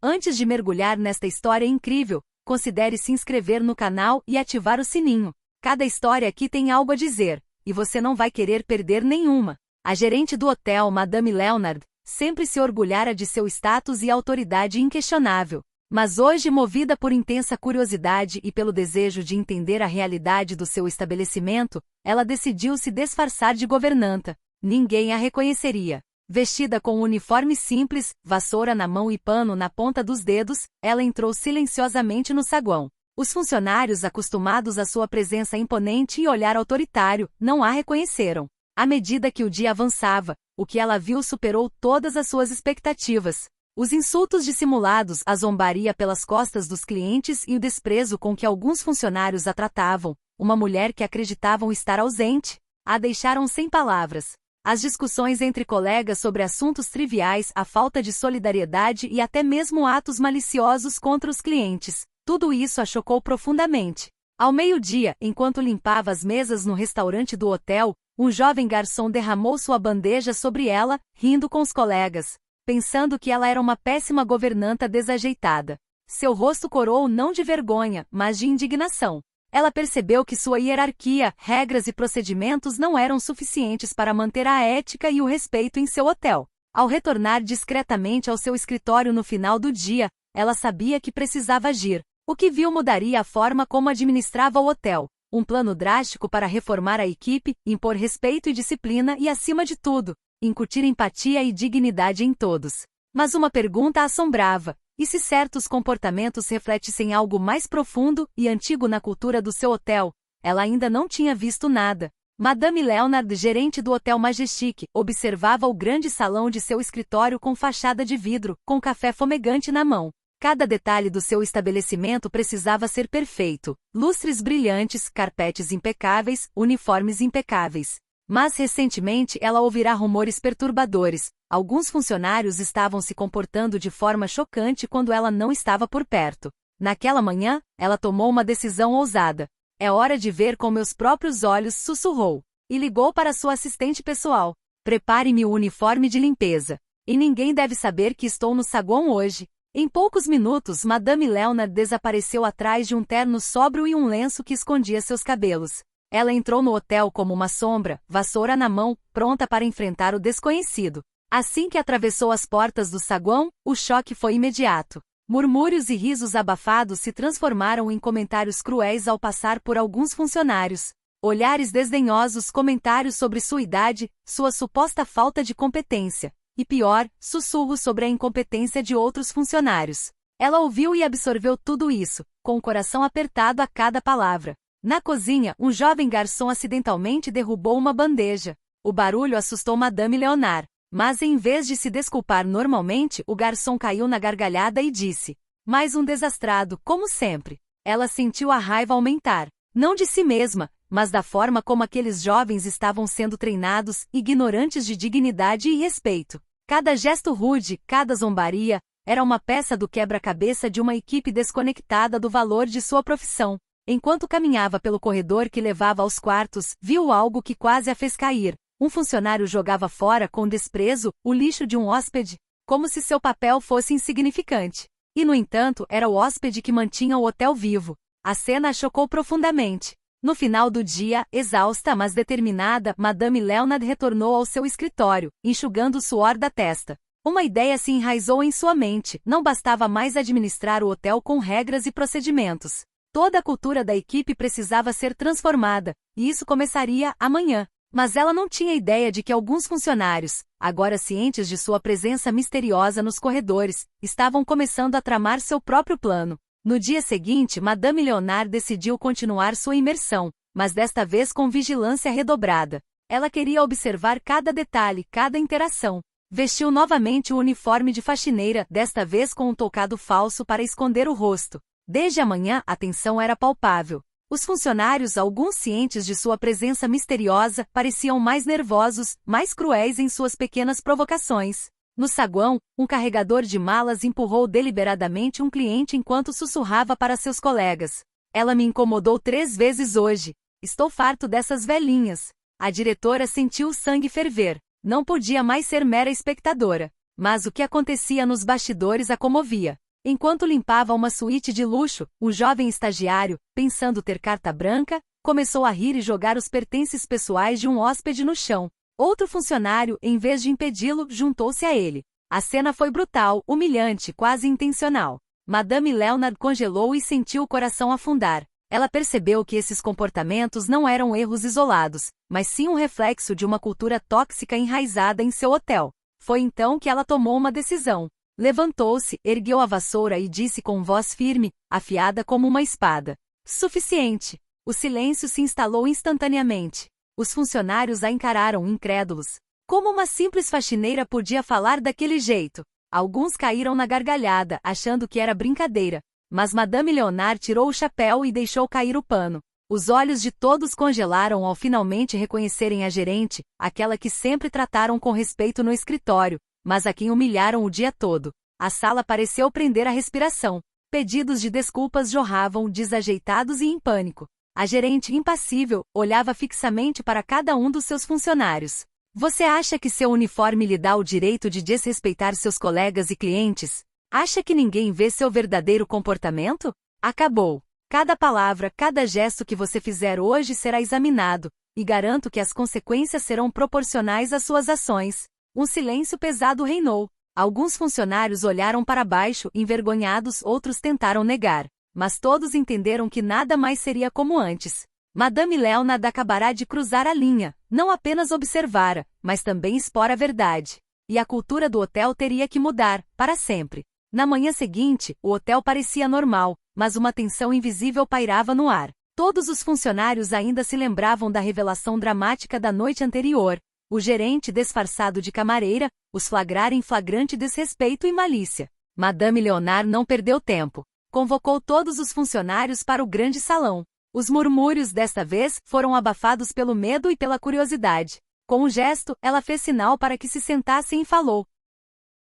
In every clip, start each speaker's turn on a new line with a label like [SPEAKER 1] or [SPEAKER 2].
[SPEAKER 1] Antes de mergulhar nesta história incrível, considere se inscrever no canal e ativar o sininho. Cada história aqui tem algo a dizer, e você não vai querer perder nenhuma. A gerente do hotel, Madame Leonard, sempre se orgulhara de seu status e autoridade inquestionável. Mas hoje, movida por intensa curiosidade e pelo desejo de entender a realidade do seu estabelecimento, ela decidiu se disfarçar de governanta. Ninguém a reconheceria. Vestida com um uniforme simples, vassoura na mão e pano na ponta dos dedos, ela entrou silenciosamente no saguão. Os funcionários, acostumados à sua presença imponente e olhar autoritário, não a reconheceram. À medida que o dia avançava, o que ela viu superou todas as suas expectativas. Os insultos dissimulados, a zombaria pelas costas dos clientes e o desprezo com que alguns funcionários a tratavam, uma mulher que acreditavam estar ausente, a deixaram sem palavras. As discussões entre colegas sobre assuntos triviais, a falta de solidariedade e até mesmo atos maliciosos contra os clientes, tudo isso a chocou profundamente. Ao meio-dia, enquanto limpava as mesas no restaurante do hotel, um jovem garçom derramou sua bandeja sobre ela, rindo com os colegas, pensando que ela era uma péssima governanta desajeitada. Seu rosto corou não de vergonha, mas de indignação. Ela percebeu que sua hierarquia, regras e procedimentos não eram suficientes para manter a ética e o respeito em seu hotel. Ao retornar discretamente ao seu escritório no final do dia, ela sabia que precisava agir. O que viu mudaria a forma como administrava o hotel. Um plano drástico para reformar a equipe, impor respeito e disciplina e, acima de tudo, incutir empatia e dignidade em todos. Mas uma pergunta a assombrava. E se certos comportamentos refletissem algo mais profundo e antigo na cultura do seu hotel? Ela ainda não tinha visto nada. Madame Leonard, gerente do Hotel Majestic, observava o grande salão de seu escritório com fachada de vidro, com café fumegante na mão. Cada detalhe do seu estabelecimento precisava ser perfeito. Lustres brilhantes, carpetes impecáveis, uniformes impecáveis. Mas recentemente ela ouvirá rumores perturbadores. Alguns funcionários estavam se comportando de forma chocante quando ela não estava por perto. Naquela manhã, ela tomou uma decisão ousada. É hora de ver com meus próprios olhos, sussurrou. E ligou para sua assistente pessoal. Prepare-me o uniforme de limpeza. E ninguém deve saber que estou no saguão hoje. Em poucos minutos, Madame Leonard desapareceu atrás de um terno sóbrio e um lenço que escondia seus cabelos. Ela entrou no hotel como uma sombra, vassoura na mão, pronta para enfrentar o desconhecido. Assim que atravessou as portas do saguão, o choque foi imediato. Murmúrios e risos abafados se transformaram em comentários cruéis ao passar por alguns funcionários. Olhares desdenhosos, comentários sobre sua idade, sua suposta falta de competência. E pior, sussurros sobre a incompetência de outros funcionários. Ela ouviu e absorveu tudo isso, com o coração apertado a cada palavra. Na cozinha, um jovem garçom acidentalmente derrubou uma bandeja. O barulho assustou Madame Leonard, mas em vez de se desculpar normalmente, o garçom caiu na gargalhada e disse: mais um desastrado, como sempre. Ela sentiu a raiva aumentar, não de si mesma, mas da forma como aqueles jovens estavam sendo treinados, ignorantes de dignidade e respeito. Cada gesto rude, cada zombaria, era uma peça do quebra-cabeça de uma equipe desconectada do valor de sua profissão. Enquanto caminhava pelo corredor que levava aos quartos, viu algo que quase a fez cair. Um funcionário jogava fora com desprezo o lixo de um hóspede, como se seu papel fosse insignificante. E, no entanto, era o hóspede que mantinha o hotel vivo. A cena a chocou profundamente. No final do dia, exausta mas determinada, Madame Leonard retornou ao seu escritório, enxugando o suor da testa. Uma ideia se enraizou em sua mente: não bastava mais administrar o hotel com regras e procedimentos. Toda a cultura da equipe precisava ser transformada, e isso começaria amanhã. Mas ela não tinha ideia de que alguns funcionários, agora cientes de sua presença misteriosa nos corredores, estavam começando a tramar seu próprio plano. No dia seguinte, Madame Leonard decidiu continuar sua imersão, mas desta vez com vigilância redobrada. Ela queria observar cada detalhe, cada interação. Vestiu novamente o uniforme de faxineira, desta vez com um tocado falso para esconder o rosto. Desde a manhã, a tensão era palpável. Os funcionários, alguns cientes de sua presença misteriosa, pareciam mais nervosos, mais cruéis em suas pequenas provocações. No saguão, um carregador de malas empurrou deliberadamente um cliente enquanto sussurrava para seus colegas: ela me incomodou 3 vezes hoje. Estou farto dessas velhinhas. A diretora sentiu o sangue ferver. Não podia mais ser mera espectadora. Mas o que acontecia nos bastidores a comovia. Enquanto limpava uma suíte de luxo, o jovem estagiário, pensando ter carta branca, começou a rir e jogar os pertences pessoais de um hóspede no chão. Outro funcionário, em vez de impedi-lo, juntou-se a ele. A cena foi brutal, humilhante, quase intencional. Madame Leonard congelou e sentiu o coração afundar. Ela percebeu que esses comportamentos não eram erros isolados, mas sim um reflexo de uma cultura tóxica enraizada em seu hotel. Foi então que ela tomou uma decisão. Levantou-se, ergueu a vassoura e disse com voz firme, afiada como uma espada: "Suficiente." O silêncio se instalou instantaneamente. Os funcionários a encararam incrédulos. Como uma simples faxineira podia falar daquele jeito? Alguns caíram na gargalhada, achando que era brincadeira. Mas Madame Leonard tirou o chapéu e deixou cair o pano. Os olhos de todos congelaram ao finalmente reconhecerem a gerente, aquela que sempre trataram com respeito no escritório, mas a quem humilharam o dia todo. A sala pareceu prender a respiração. Pedidos de desculpas jorravam, desajeitados e em pânico. A gerente, impassível, olhava fixamente para cada um dos seus funcionários. Você acha que seu uniforme lhe dá o direito de desrespeitar seus colegas e clientes? Acha que ninguém vê seu verdadeiro comportamento? Acabou. Cada palavra, cada gesto que você fizer hoje será examinado, e garanto que as consequências serão proporcionais às suas ações. Um silêncio pesado reinou. Alguns funcionários olharam para baixo, envergonhados, outros tentaram negar. Mas todos entenderam que nada mais seria como antes. Madame Leonard acabará de cruzar a linha, não apenas observara, mas também expor a verdade. E a cultura do hotel teria que mudar, para sempre. Na manhã seguinte, o hotel parecia normal, mas uma tensão invisível pairava no ar. Todos os funcionários ainda se lembravam da revelação dramática da noite anterior. O gerente disfarçado de camareira, os flagrar em flagrante desrespeito e malícia. Madame Leonard não perdeu tempo. Convocou todos os funcionários para o grande salão. Os murmúrios desta vez foram abafados pelo medo e pela curiosidade. Com um gesto, ela fez sinal para que se sentassem e falou: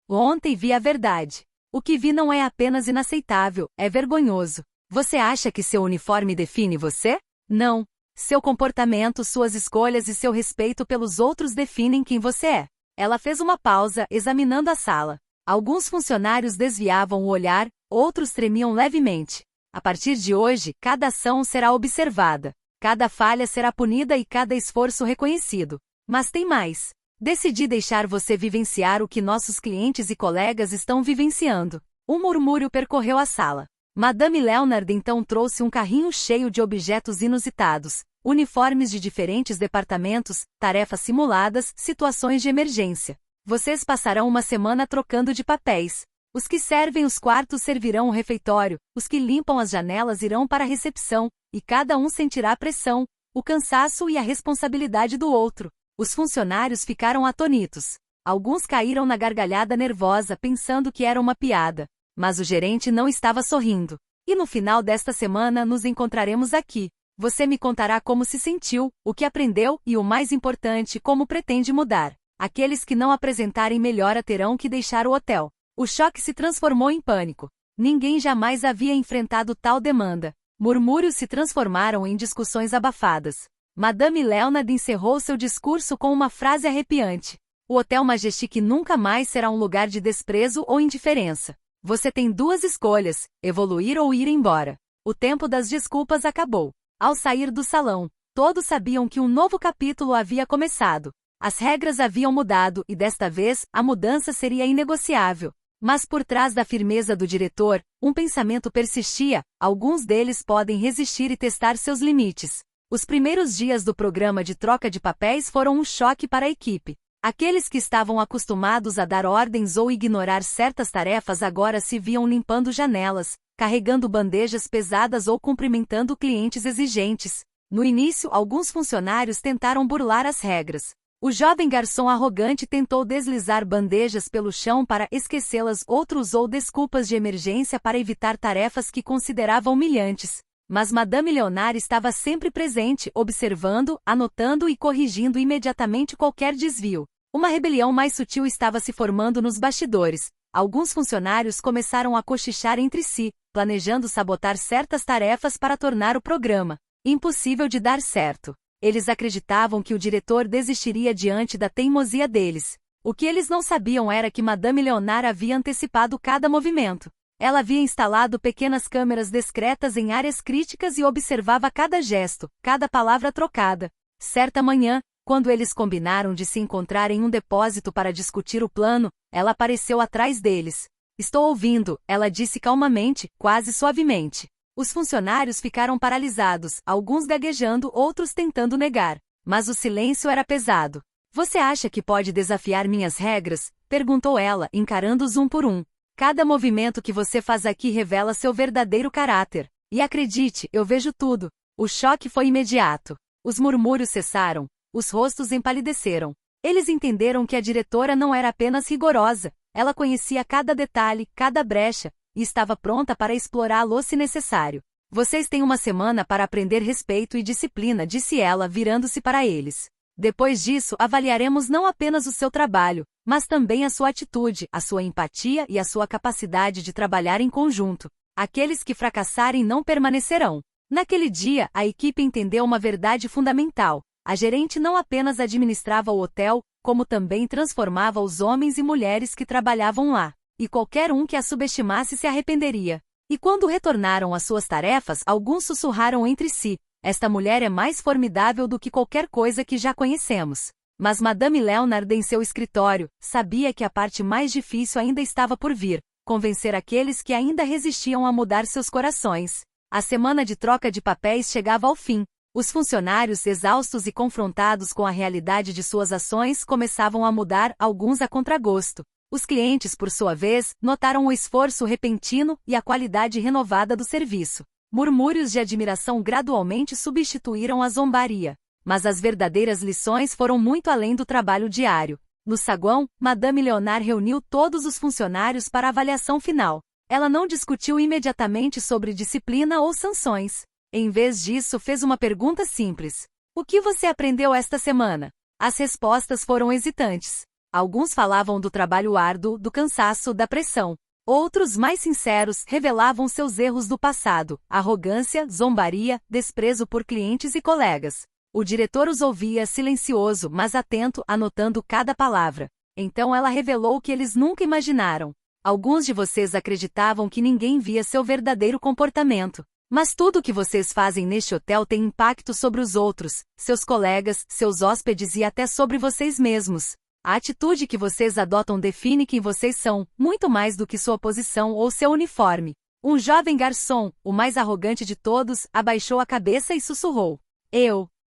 [SPEAKER 1] "Ontem vi a verdade. O que vi não é apenas inaceitável, é vergonhoso. Você acha que seu uniforme define você? Não. Seu comportamento, suas escolhas e seu respeito pelos outros definem quem você é." Ela fez uma pausa, examinando a sala. Alguns funcionários desviavam o olhar, outros tremiam levemente. A partir de hoje, cada ação será observada. Cada falha será punida e cada esforço reconhecido. Mas tem mais. Decidi deixar você vivenciar o que nossos clientes e colegas estão vivenciando. Um murmúrio percorreu a sala. Madame Leonard então trouxe um carrinho cheio de objetos inusitados, uniformes de diferentes departamentos, tarefas simuladas, situações de emergência. Vocês passarão uma semana trocando de papéis. Os que servem os quartos servirão o refeitório, os que limpam as janelas irão para a recepção, e cada um sentirá a pressão, o cansaço e a responsabilidade do outro. Os funcionários ficaram atônitos. Alguns caíram na gargalhada nervosa pensando que era uma piada. Mas o gerente não estava sorrindo. E no final desta semana nos encontraremos aqui. Você me contará como se sentiu, o que aprendeu e, o mais importante, como pretende mudar. Aqueles que não apresentarem melhora terão que deixar o hotel. O choque se transformou em pânico. Ninguém jamais havia enfrentado tal demanda. Murmúrios se transformaram em discussões abafadas. Madame Leonard encerrou seu discurso com uma frase arrepiante: "O Hotel Majestic nunca mais será um lugar de desprezo ou indiferença. Você tem duas escolhas, evoluir ou ir embora." O tempo das desculpas acabou. Ao sair do salão, todos sabiam que um novo capítulo havia começado. As regras haviam mudado e desta vez, a mudança seria inegociável. Mas por trás da firmeza do diretor, um pensamento persistia: alguns deles podem resistir e testar seus limites. Os primeiros dias do programa de troca de papéis foram um choque para a equipe. Aqueles que estavam acostumados a dar ordens ou ignorar certas tarefas agora se viam limpando janelas, carregando bandejas pesadas ou cumprimentando clientes exigentes. No início, alguns funcionários tentaram burlar as regras. O jovem garçom arrogante tentou deslizar bandejas pelo chão para esquecê-las, outro usou desculpas de emergência para evitar tarefas que considerava humilhantes. Mas Madame Leonard estava sempre presente, observando, anotando e corrigindo imediatamente qualquer desvio. Uma rebelião mais sutil estava se formando nos bastidores. Alguns funcionários começaram a cochichar entre si, planejando sabotar certas tarefas para tornar o programa impossível de dar certo. Eles acreditavam que o diretor desistiria diante da teimosia deles. O que eles não sabiam era que Madame Leonard havia antecipado cada movimento. Ela havia instalado pequenas câmeras discretas em áreas críticas e observava cada gesto, cada palavra trocada. Certa manhã, quando eles combinaram de se encontrar em um depósito para discutir o plano, ela apareceu atrás deles. Estou ouvindo, ela disse calmamente, quase suavemente. Os funcionários ficaram paralisados, alguns gaguejando, outros tentando negar. Mas o silêncio era pesado. Você acha que pode desafiar minhas regras? Perguntou ela, encarando-os um por um. Cada movimento que você faz aqui revela seu verdadeiro caráter. E acredite, eu vejo tudo. O choque foi imediato. Os murmúrios cessaram. Os rostos empalideceram. Eles entenderam que a diretora não era apenas rigorosa. Ela conhecia cada detalhe, cada brecha, e estava pronta para explorá-lo se necessário. Vocês têm uma semana para aprender respeito e disciplina, disse ela, virando-se para eles. Depois disso, avaliaremos não apenas o seu trabalho, mas também a sua atitude, a sua empatia e a sua capacidade de trabalhar em conjunto. Aqueles que fracassarem não permanecerão. Naquele dia, a equipe entendeu uma verdade fundamental. A gerente não apenas administrava o hotel, como também transformava os homens e mulheres que trabalhavam lá. E qualquer um que a subestimasse se arrependeria. E quando retornaram às suas tarefas, alguns sussurraram entre si. Esta mulher é mais formidável do que qualquer coisa que já conhecemos. Mas Madame Leonard em seu escritório, sabia que a parte mais difícil ainda estava por vir, convencer aqueles que ainda resistiam a mudar seus corações. A semana de troca de papéis chegava ao fim. Os funcionários, exaustos e confrontados com a realidade de suas ações, começavam a mudar, alguns a contragosto. Os clientes, por sua vez, notaram o esforço repentino e a qualidade renovada do serviço. Murmúrios de admiração gradualmente substituíram a zombaria. Mas as verdadeiras lições foram muito além do trabalho diário. No saguão, Madame Leonard reuniu todos os funcionários para a avaliação final. Ela não discutiu imediatamente sobre disciplina ou sanções. Em vez disso, fez uma pergunta simples. O que você aprendeu esta semana? As respostas foram hesitantes. Alguns falavam do trabalho árduo, do cansaço, da pressão. Outros, mais sinceros, revelavam seus erros do passado, arrogância, zombaria, desprezo por clientes e colegas. O diretor os ouvia silencioso, mas atento, anotando cada palavra. Então ela revelou o que eles nunca imaginaram. Alguns de vocês acreditavam que ninguém via seu verdadeiro comportamento. Mas tudo o que vocês fazem neste hotel tem impacto sobre os outros, seus colegas, seus hóspedes e até sobre vocês mesmos. A atitude que vocês adotam define quem vocês são, muito mais do que sua posição ou seu uniforme. Um jovem garçom, o mais arrogante de todos, abaixou a cabeça e sussurrou.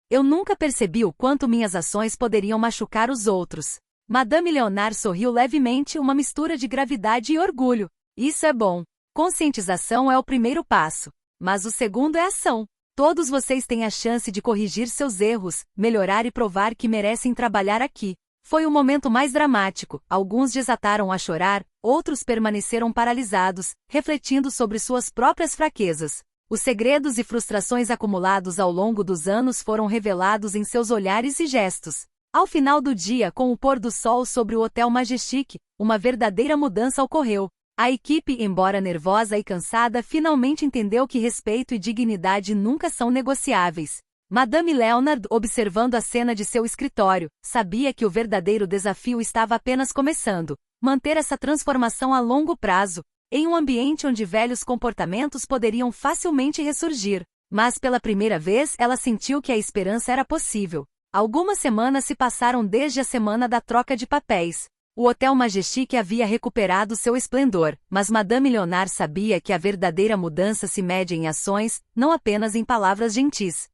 [SPEAKER 1] Eu nunca percebi o quanto minhas ações poderiam machucar os outros. Madame Leonard sorriu levemente, uma mistura de gravidade e orgulho. Isso é bom. Conscientização é o primeiro passo. Mas o segundo é ação. Todos vocês têm a chance de corrigir seus erros, melhorar e provar que merecem trabalhar aqui. Foi o momento mais dramático. Alguns desataram a chorar, outros permaneceram paralisados, refletindo sobre suas próprias fraquezas. Os segredos e frustrações acumulados ao longo dos anos foram revelados em seus olhares e gestos. Ao final do dia, com o pôr do sol sobre o Hotel Majestic, uma verdadeira mudança ocorreu. A equipe, embora nervosa e cansada, finalmente entendeu que respeito e dignidade nunca são negociáveis. Madame Leonard, observando a cena de seu escritório, sabia que o verdadeiro desafio estava apenas começando. Manter essa transformação a longo prazo, em um ambiente onde velhos comportamentos poderiam facilmente ressurgir. Mas pela primeira vez ela sentiu que a esperança era possível. Algumas semanas se passaram desde a semana da troca de papéis. O Hotel Majestic havia recuperado seu esplendor, mas Madame Leonard sabia que a verdadeira mudança se mede em ações, não apenas em palavras gentis.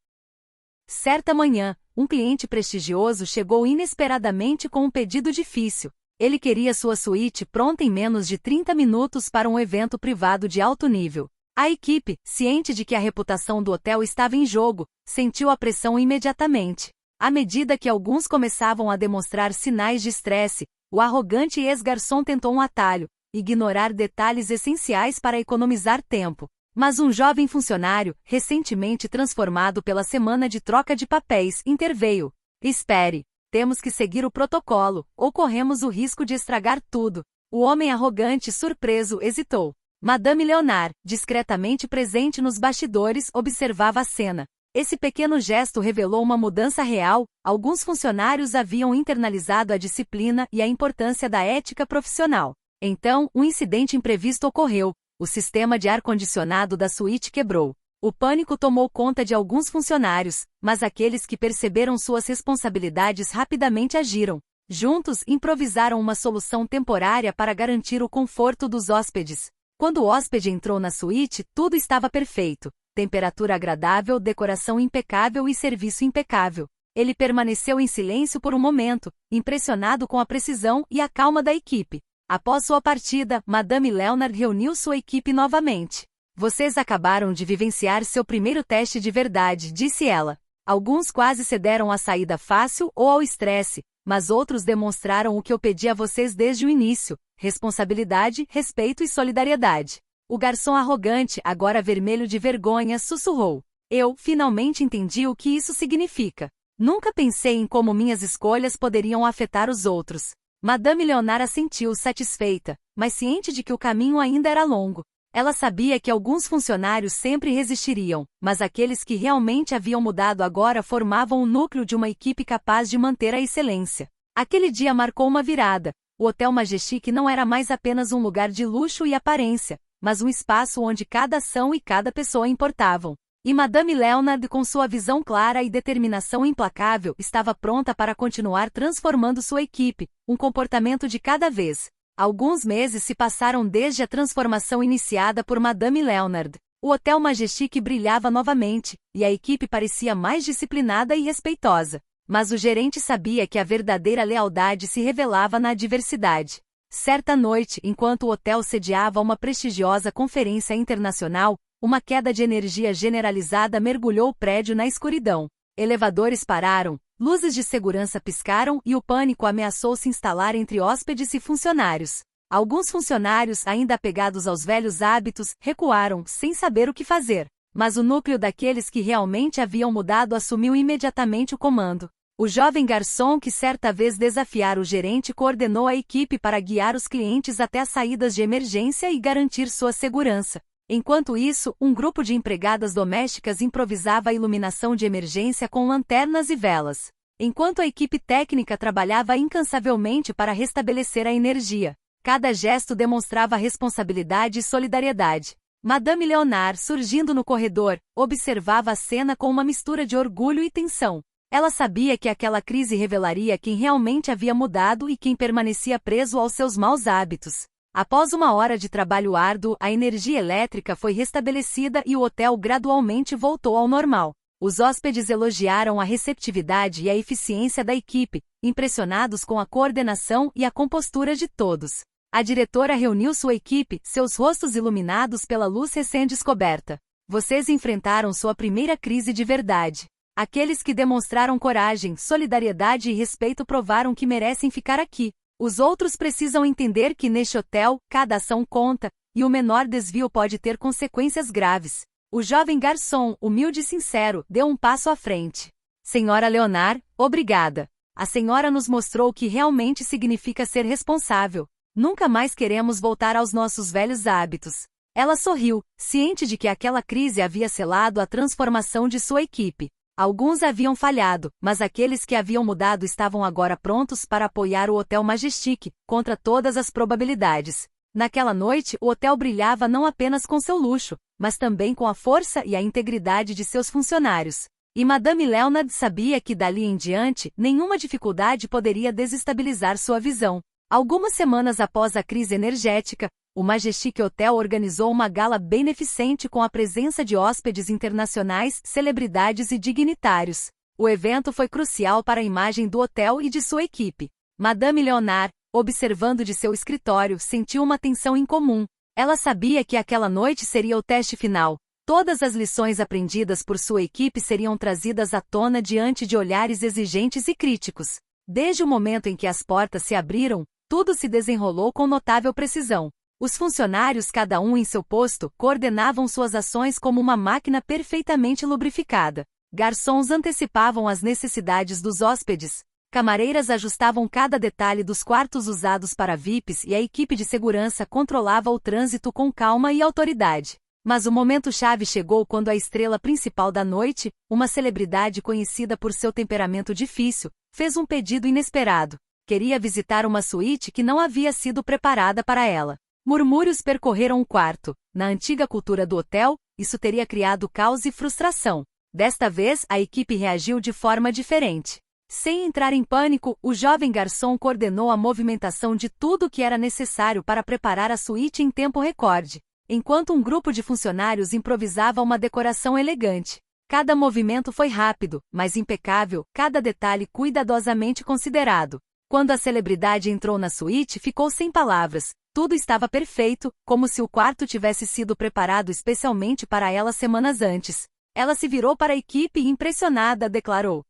[SPEAKER 1] Certa manhã, um cliente prestigioso chegou inesperadamente com um pedido difícil. Ele queria sua suíte pronta em menos de 30 minutos para um evento privado de alto nível. A equipe, ciente de que a reputação do hotel estava em jogo, sentiu a pressão imediatamente. À medida que alguns começavam a demonstrar sinais de estresse, o arrogante ex-garçom tentou um atalho, ignorar detalhes essenciais para economizar tempo. Mas um jovem funcionário, recentemente transformado pela semana de troca de papéis, interveio. Espere, temos que seguir o protocolo, ou corremos o risco de estragar tudo. O homem arrogante, surpreso, hesitou. Madame Leonard, discretamente presente nos bastidores, observava a cena. Esse pequeno gesto revelou uma mudança real. Alguns funcionários haviam internalizado a disciplina e a importância da ética profissional. Então, um incidente imprevisto ocorreu. o sistema de ar-condicionado da suíte quebrou. O pânico tomou conta de alguns funcionários, mas aqueles que perceberam suas responsabilidades rapidamente agiram. Juntos, improvisaram uma solução temporária para garantir o conforto dos hóspedes. Quando o hóspede entrou na suíte, tudo estava perfeito. Temperatura agradável, decoração impecável e serviço impecável. Ele permaneceu em silêncio por um momento, impressionado com a precisão e a calma da equipe. Após sua partida, Madame Leonard reuniu sua equipe novamente. Vocês acabaram de vivenciar seu primeiro teste de verdade, disse ela. Alguns quase cederam à saída fácil ou ao estresse, mas outros demonstraram o que eu pedi a vocês desde o início: responsabilidade, respeito e solidariedade. O garçom arrogante, agora vermelho de vergonha, sussurrou. Eu, finalmente entendi o que isso significa. Nunca pensei em como minhas escolhas poderiam afetar os outros. Madame Leonard assentiu satisfeita, mas ciente de que o caminho ainda era longo. Ela sabia que alguns funcionários sempre resistiriam, mas aqueles que realmente haviam mudado agora formavam o núcleo de uma equipe capaz de manter a excelência. Aquele dia marcou uma virada. O Hotel Majestic não era mais apenas um lugar de luxo e aparência, mas um espaço onde cada ação e cada pessoa importavam. E Madame Leonard, com sua visão clara e determinação implacável, estava pronta para continuar transformando sua equipe, um comportamento de cada vez. Alguns meses se passaram desde a transformação iniciada por Madame Leonard. O Hotel Majestic brilhava novamente, e a equipe parecia mais disciplinada e respeitosa. Mas o gerente sabia que a verdadeira lealdade se revelava na adversidade. Certa noite, enquanto o hotel sediava uma prestigiosa conferência internacional, uma queda de energia generalizada mergulhou o prédio na escuridão. Elevadores pararam, luzes de segurança piscaram e o pânico ameaçou se instalar entre hóspedes e funcionários. Alguns funcionários, ainda apegados aos velhos hábitos, recuaram, sem saber o que fazer. Mas o núcleo daqueles que realmente haviam mudado assumiu imediatamente o comando. O jovem garçom que certa vez desafiara o gerente coordenou a equipe para guiar os clientes até as saídas de emergência e garantir sua segurança. Enquanto isso, um grupo de empregadas domésticas improvisava a iluminação de emergência com lanternas e velas. Enquanto a equipe técnica trabalhava incansavelmente para restabelecer a energia. Cada gesto demonstrava responsabilidade e solidariedade. Madame Leonard, surgindo no corredor, observava a cena com uma mistura de orgulho e tensão. Ela sabia que aquela crise revelaria quem realmente havia mudado e quem permanecia preso aos seus maus hábitos. Após uma hora de trabalho árduo, a energia elétrica foi restabelecida e o hotel gradualmente voltou ao normal. Os hóspedes elogiaram a receptividade e a eficiência da equipe, impressionados com a coordenação e a compostura de todos. A diretora reuniu sua equipe, seus rostos iluminados pela luz recém-descoberta. Vocês enfrentaram sua primeira crise de verdade. Aqueles que demonstraram coragem, solidariedade e respeito provaram que merecem ficar aqui. Os outros precisam entender que neste hotel, cada ação conta, e o menor desvio pode ter consequências graves. O jovem garçom, humilde e sincero, deu um passo à frente. Senhora Leonard, obrigada. A senhora nos mostrou o que realmente significa ser responsável. Nunca mais queremos voltar aos nossos velhos hábitos. Ela sorriu, ciente de que aquela crise havia selado a transformação de sua equipe. Alguns haviam falhado, mas aqueles que haviam mudado estavam agora prontos para apoiar o Hotel Majestic, contra todas as probabilidades. Naquela noite, o hotel brilhava não apenas com seu luxo, mas também com a força e a integridade de seus funcionários. E Madame Leonard sabia que dali em diante, nenhuma dificuldade poderia desestabilizar sua visão. Algumas semanas após a crise energética, o Majestic Hotel organizou uma gala beneficente com a presença de hóspedes internacionais, celebridades e dignitários. O evento foi crucial para a imagem do hotel e de sua equipe. Madame Leonard, observando de seu escritório, sentiu uma tensão incomum. Ela sabia que aquela noite seria o teste final. Todas as lições aprendidas por sua equipe seriam trazidas à tona diante de olhares exigentes e críticos. Desde o momento em que as portas se abriram, tudo se desenrolou com notável precisão. Os funcionários, cada um em seu posto, coordenavam suas ações como uma máquina perfeitamente lubrificada. Garçons antecipavam as necessidades dos hóspedes. Camareiras ajustavam cada detalhe dos quartos usados para VIPs e a equipe de segurança controlava o trânsito com calma e autoridade. Mas o momento-chave chegou quando a estrela principal da noite, uma celebridade conhecida por seu temperamento difícil, fez um pedido inesperado. Queria visitar uma suíte que não havia sido preparada para ela. Murmúrios percorreram o quarto. Na antiga cultura do hotel, isso teria criado caos e frustração. Desta vez, a equipe reagiu de forma diferente. Sem entrar em pânico, o jovem garçom coordenou a movimentação de tudo o que era necessário para preparar a suíte em tempo recorde, enquanto um grupo de funcionários improvisava uma decoração elegante. Cada movimento foi rápido, mas impecável, cada detalhe cuidadosamente considerado. Quando a celebridade entrou na suíte, ficou sem palavras. Tudo estava perfeito, como se o quarto tivesse sido preparado especialmente para ela semanas antes. Ela se virou para a equipe e, impressionada, declarou: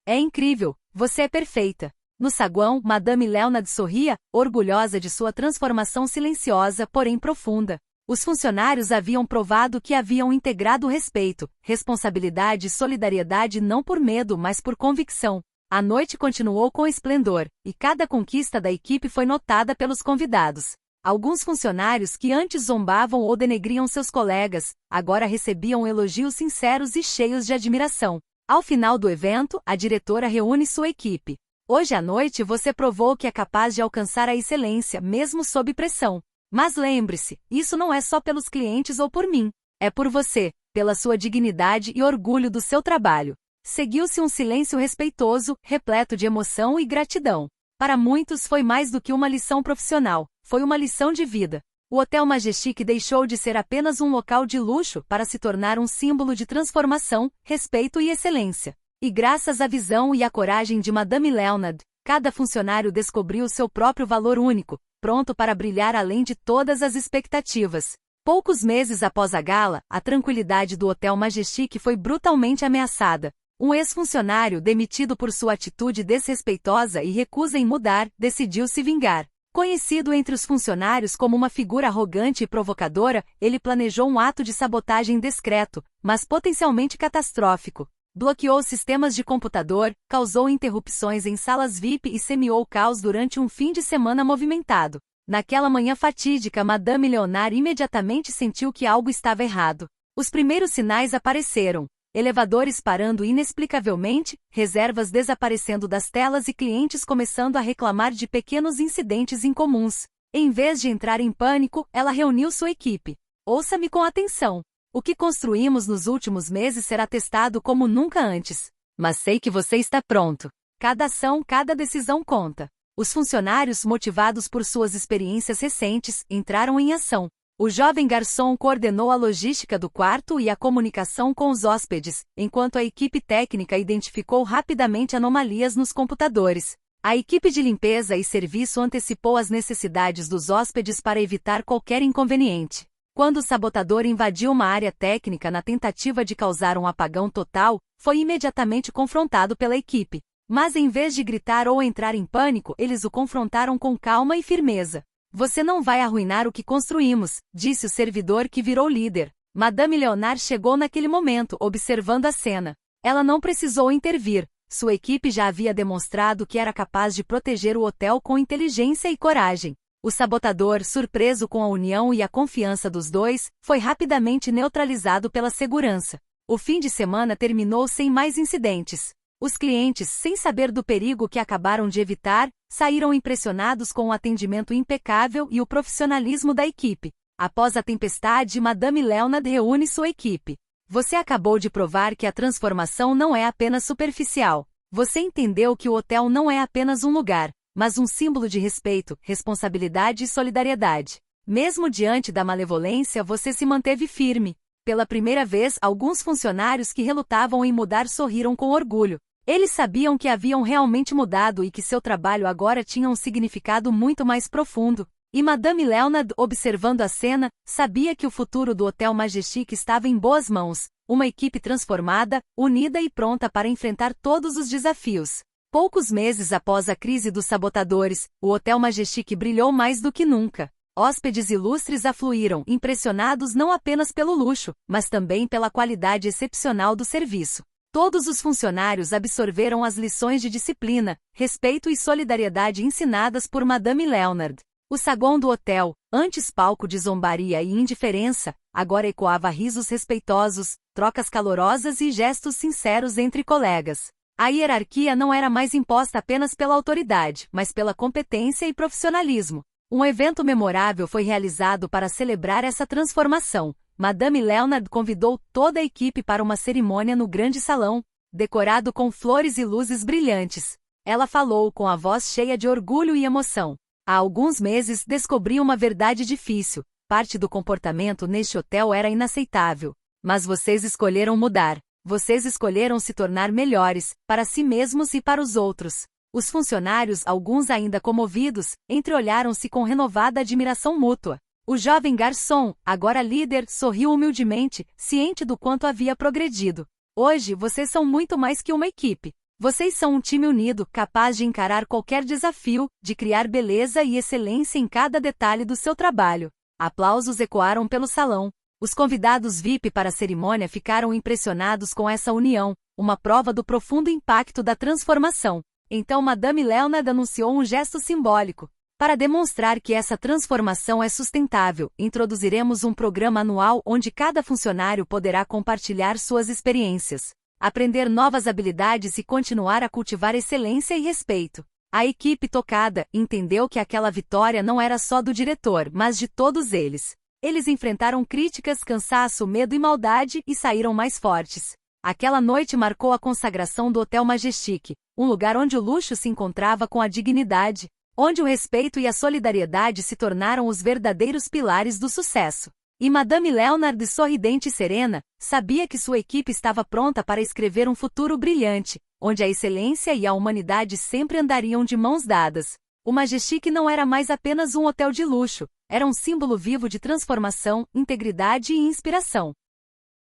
[SPEAKER 1] "É incrível, você é perfeita." No saguão, Madame Leonard sorria, orgulhosa de sua transformação silenciosa, porém profunda. Os funcionários haviam provado que haviam integrado respeito, responsabilidade e solidariedade não por medo, mas por convicção. A noite continuou com esplendor, e cada conquista da equipe foi notada pelos convidados. Alguns funcionários que antes zombavam ou denegriam seus colegas, agora recebiam elogios sinceros e cheios de admiração. Ao final do evento, a diretora reúne sua equipe. "Hoje à noite você provou que é capaz de alcançar a excelência, mesmo sob pressão. Mas lembre-se, isso não é só pelos clientes ou por mim. É por você, pela sua dignidade e orgulho do seu trabalho." Seguiu-se um silêncio respeitoso, repleto de emoção e gratidão. Para muitos foi mais do que uma lição profissional, foi uma lição de vida. O Hotel Majestic deixou de ser apenas um local de luxo para se tornar um símbolo de transformação, respeito e excelência. E graças à visão e à coragem de Madame Leonard, cada funcionário descobriu seu próprio valor único, pronto para brilhar além de todas as expectativas. Poucos meses após a gala, a tranquilidade do Hotel Majestic foi brutalmente ameaçada. Um ex-funcionário, demitido por sua atitude desrespeitosa e recusa em mudar, decidiu se vingar. Conhecido entre os funcionários como uma figura arrogante e provocadora, ele planejou um ato de sabotagem discreto, mas potencialmente catastrófico. Bloqueou sistemas de computador, causou interrupções em salas VIP e semeou caos durante um fim de semana movimentado. Naquela manhã fatídica, Madame Leonard imediatamente sentiu que algo estava errado. Os primeiros sinais apareceram. Elevadores parando inexplicavelmente, reservas desaparecendo das telas e clientes começando a reclamar de pequenos incidentes incomuns. Em vez de entrar em pânico, ela reuniu sua equipe. "Ouça-me com atenção. O que construímos nos últimos meses será testado como nunca antes. Mas sei que você está pronto. Cada ação, cada decisão conta." Os funcionários, motivados por suas experiências recentes, entraram em ação. O jovem garçom coordenou a logística do quarto e a comunicação com os hóspedes, enquanto a equipe técnica identificou rapidamente anomalias nos computadores. A equipe de limpeza e serviço antecipou as necessidades dos hóspedes para evitar qualquer inconveniente. Quando o sabotador invadiu uma área técnica na tentativa de causar um apagão total, foi imediatamente confrontado pela equipe. Mas em vez de gritar ou entrar em pânico, eles o confrontaram com calma e firmeza. "Você não vai arruinar o que construímos", disse o servidor que virou líder. Madame Leonard chegou naquele momento, observando a cena. Ela não precisou intervir. Sua equipe já havia demonstrado que era capaz de proteger o hotel com inteligência e coragem. O sabotador, surpreso com a união e a confiança dos dois, foi rapidamente neutralizado pela segurança. O fim de semana terminou sem mais incidentes. Os clientes, sem saber do perigo que acabaram de evitar, saíram impressionados com o atendimento impecável e o profissionalismo da equipe. Após a tempestade, Madame Leonard reúne sua equipe. "Você acabou de provar que a transformação não é apenas superficial. Você entendeu que o hotel não é apenas um lugar, mas um símbolo de respeito, responsabilidade e solidariedade. Mesmo diante da malevolência, você se manteve firme." Pela primeira vez, alguns funcionários que relutavam em mudar sorriram com orgulho. Eles sabiam que haviam realmente mudado e que seu trabalho agora tinha um significado muito mais profundo. E Madame Leonard, observando a cena, sabia que o futuro do Hotel Majestic estava em boas mãos, uma equipe transformada, unida e pronta para enfrentar todos os desafios. Poucos meses após a crise dos sabotadores, o Hotel Majestic brilhou mais do que nunca. Hóspedes ilustres afluíram, impressionados não apenas pelo luxo, mas também pela qualidade excepcional do serviço. Todos os funcionários absorveram as lições de disciplina, respeito e solidariedade ensinadas por Madame Leonard. O saguão do hotel, antes palco de zombaria e indiferença, agora ecoava risos respeitosos, trocas calorosas e gestos sinceros entre colegas. A hierarquia não era mais imposta apenas pela autoridade, mas pela competência e profissionalismo. Um evento memorável foi realizado para celebrar essa transformação. Madame Leonard convidou toda a equipe para uma cerimônia no grande salão, decorado com flores e luzes brilhantes. Ela falou com a voz cheia de orgulho e emoção. Há alguns meses descobri uma verdade difícil. Parte do comportamento neste hotel era inaceitável. Mas vocês escolheram mudar. Vocês escolheram se tornar melhores, para si mesmos e para os outros. Os funcionários, alguns ainda comovidos, entreolharam-se com renovada admiração mútua. O jovem garçom, agora líder, sorriu humildemente, ciente do quanto havia progredido. Hoje vocês são muito mais que uma equipe. Vocês são um time unido, capaz de encarar qualquer desafio, de criar beleza e excelência em cada detalhe do seu trabalho. Aplausos ecoaram pelo salão. Os convidados VIP para a cerimônia ficaram impressionados com essa união, uma prova do profundo impacto da transformação. Então Madame Leonard anunciou um gesto simbólico. Para demonstrar que essa transformação é sustentável, introduziremos um programa anual onde cada funcionário poderá compartilhar suas experiências, aprender novas habilidades e continuar a cultivar excelência e respeito. A equipe tocada entendeu que aquela vitória não era só do diretor, mas de todos eles. Eles enfrentaram críticas, cansaço, medo e maldade e saíram mais fortes. Aquela noite marcou a consagração do Hotel Majestic, um lugar onde o luxo se encontrava com a dignidade, onde o respeito e a solidariedade se tornaram os verdadeiros pilares do sucesso. E Madame Leonard, sorridente e serena, sabia que sua equipe estava pronta para escrever um futuro brilhante, onde a excelência e a humanidade sempre andariam de mãos dadas. O Majestic não era mais apenas um hotel de luxo, era um símbolo vivo de transformação, integridade e inspiração.